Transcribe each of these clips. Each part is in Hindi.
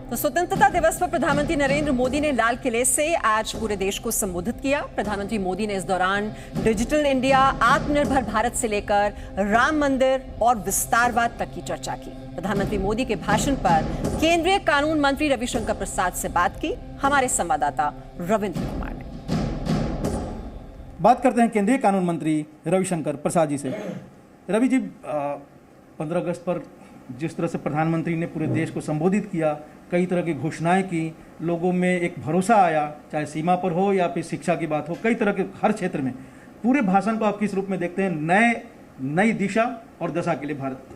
तो स्वतंत्रता दिवस पर प्रधानमंत्री नरेंद्र मोदी ने लाल किले से आज पूरे देश को संबोधित किया। प्रधानमंत्री मोदी ने इस दौरान डिजिटल इंडिया, आत्मनिर्भर भारत से लेकर राम मंदिर और विस्तारवाद तक की चर्चा की। प्रधानमंत्री मोदी के भाषण पर केंद्रीय कानून मंत्री रविशंकर प्रसाद से बात की हमारे संवाददाता रविंद्र कुमार ने। बात करते हैं केंद्रीय कानून मंत्री रविशंकर प्रसाद जी से। रवि जी, 15 अगस्त पर जिस तरह से प्रधानमंत्री ने पूरे देश को संबोधित किया, कई तरह की घोषणाएं की, लोगों में एक भरोसा आया, चाहे सीमा पर हो या फिर शिक्षा की बात हो, कई तरह के हर क्षेत्र में। पूरे भाषण को आप किस रूप में देखते हैं, नई दिशा और दशा के लिए भारत?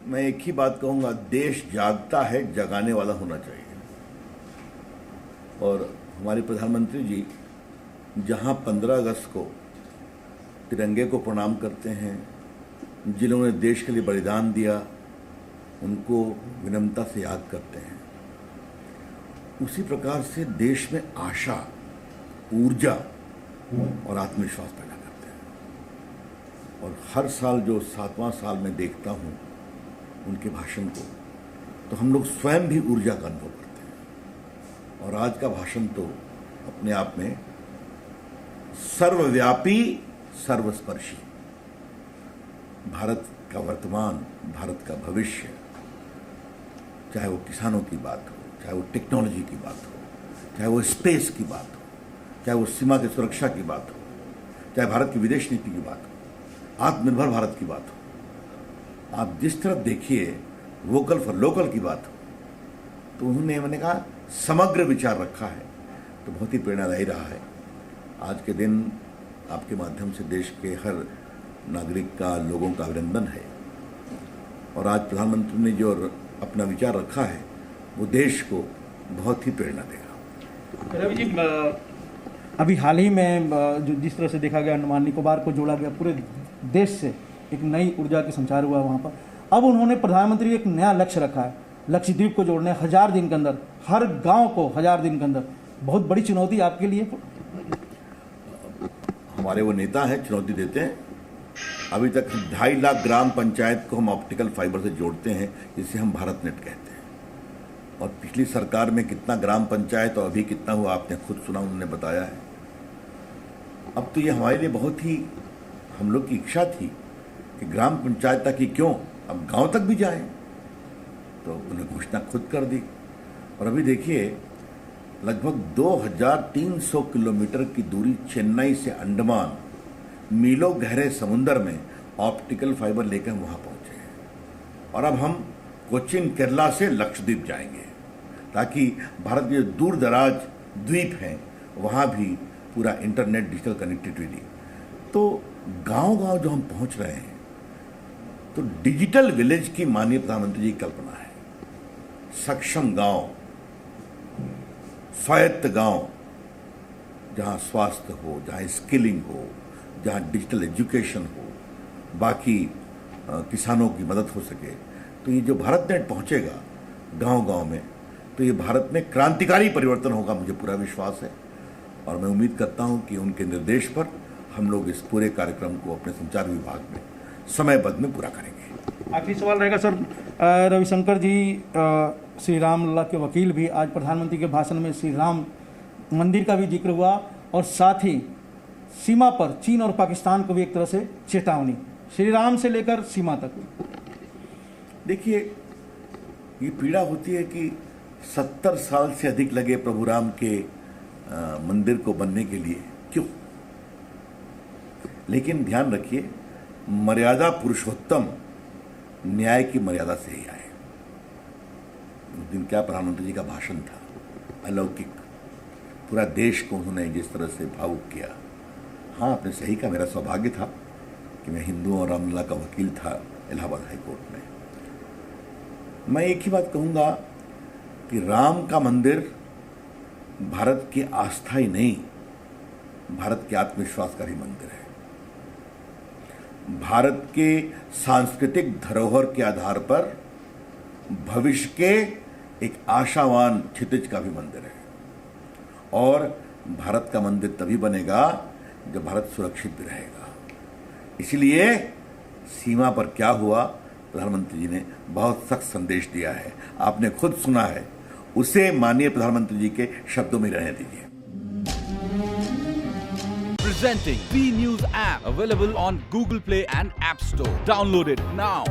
मैं एक ही बात कहूंगा, देश जागता है, जगाने वाला होना चाहिए। और हमारे प्रधानमंत्री जी जहां 15 अगस्त को तिरंगे को प्रणाम करते हैं, जिन्होंने देश के लिए बलिदान दिया उनको विनम्रता से याद करते हैं, उसी प्रकार से देश में आशा, ऊर्जा और आत्मविश्वास पैदा करते हैं। और हर साल जो 7वां साल में देखता हूं उनके भाषण को, तो हम लोग स्वयं भी ऊर्जा का अनुभव करते हैं। और आज का भाषण तो अपने आप में सर्वव्यापी, सर्वस्पर्शी, भारत का वर्तमान, भारत का भविष्य, चाहे वो किसानों की बात हो, चाहे वो टेक्नोलॉजी की बात हो, चाहे वो स्पेस की बात हो, चाहे वो सीमा की सुरक्षा की बात हो, चाहे भारत की विदेश नीति की बात हो, आत्मनिर्भर भारत की बात हो, आप जिस तरफ देखिए, वोकल फॉर लोकल की बात हो, तो उन्होंने, मैंने कहा, समग्र विचार रखा है। तो बहुत ही प्रेरणादायी रहा है। आज के दिन आपके माध्यम से देश के हर नागरिक का, लोगों का अभिनंदन है। और आज प्रधानमंत्री ने जो अपना विचार रखा है वो देश को बहुत ही प्रेरणा देगा। रवि जी, अभी हाल ही में जो जिस तरह से देखा गया, अंडमान निकोबार को जोड़ा गया, पूरे देश से एक नई ऊर्जा का संचार हुआ वहाँ पर। अब उन्होंने, प्रधानमंत्री, एक नया लक्ष्य रखा है, लक्षद्वीप को जोड़ना है 1000 दिन के अंदर, हर गाँव को 1000 दिन के अंदर। बहुत बड़ी चुनौती आपके लिए। हमारे वो नेता हैं, चुनौती देते हैं। अभी तक 2.5 लाख ग्राम पंचायत को हम ऑप्टिकल फाइबर से जोड़ते हैं, जिसे हम भारत नेट कहते हैं। और पिछली सरकार में कितना ग्राम पंचायत और अभी कितना हुआ आपने खुद सुना, उन्होंने बताया है। अब तो ये हमारे लिए बहुत ही, हम लोग की इच्छा थी कि ग्राम पंचायत तक ही क्यों, अब गांव तक भी जाएं, तो उन्हें घोषणा खुद कर दी। और अभी देखिए, लगभग 2300 किलोमीटर की दूरी चेन्नई से अंडमान, मीलों गहरे समुद्र में ऑप्टिकल फाइबर लेकर वहां पहुंचे हैं। और अब हम कोचिन, केरला से लक्षद्वीप जाएंगे, ताकि भारत के जो दूर दराज द्वीप हैं वहां भी पूरा इंटरनेट, डिजिटल कनेक्टिविटी। तो गांव-गांव जो हम पहुंच रहे हैं, तो डिजिटल विलेज की माननीय प्रधानमंत्री जी की कल्पना है। सक्षम गांव, स्वायत्त गांव, जहां स्वास्थ्य हो, जहां स्किलिंग हो, जहां डिजिटल एजुकेशन हो, बाकी किसानों की मदद हो सके। तो ये जो भारत नेट पहुंचेगा गांव-गांव में, तो ये भारत में क्रांतिकारी परिवर्तन होगा, मुझे पूरा विश्वास है। और मैं उम्मीद करता हूं कि उनके निर्देश पर हम लोग इस पूरे कार्यक्रम को अपने संचार विभाग में समयबद्ध में पूरा करेंगे। आखिरी सवाल रहेगा सर, रविशंकर जी, श्री राम लल्ला के वकील भी, आज प्रधानमंत्री के भाषण में श्री राम मंदिर का भी जिक्र हुआ, और साथ ही सीमा पर चीन और पाकिस्तान को भी एक तरह से चेतावनी, श्री राम से लेकर सीमा तक। देखिए, ये पीड़ा होती है कि 70 साल से अधिक लगे प्रभु राम के मंदिर को बनने के लिए, क्यों? लेकिन ध्यान रखिए, मर्यादा पुरुषोत्तम न्याय की मर्यादा से ही आए। उस दिन क्या प्रधानमंत्री जी का भाषण था, अलौकिक। पूरा देश को उन्होंने जिस तरह से भावुक किया। हाँ, आपने सही कहा, मेरा सौभाग्य था कि मैं हिंदू और रामलला का वकील था इलाहाबाद हाई कोर्ट में। मैं एक ही बात कहूँगा कि राम का मंदिर भारत की आस्था ही नहीं, भारत के आत्मविश्वास का भी मंदिर है। भारत के सांस्कृतिक धरोहर के आधार पर भविष्य के एक आशावान क्षितिज का भी मंदिर है। और भारत का मंदिर तभी बनेगा जब भारत सुरक्षित भी रहेगा। इसलिए सीमा पर क्या हुआ, प्रधानमंत्री जी ने बहुत सख्त संदेश दिया है, आपने खुद सुना है, उसे माननीय प्रधानमंत्री जी के शब्दों में रहने दीजिए। Presenting B News app, available on Google Play and App Store. Download it now.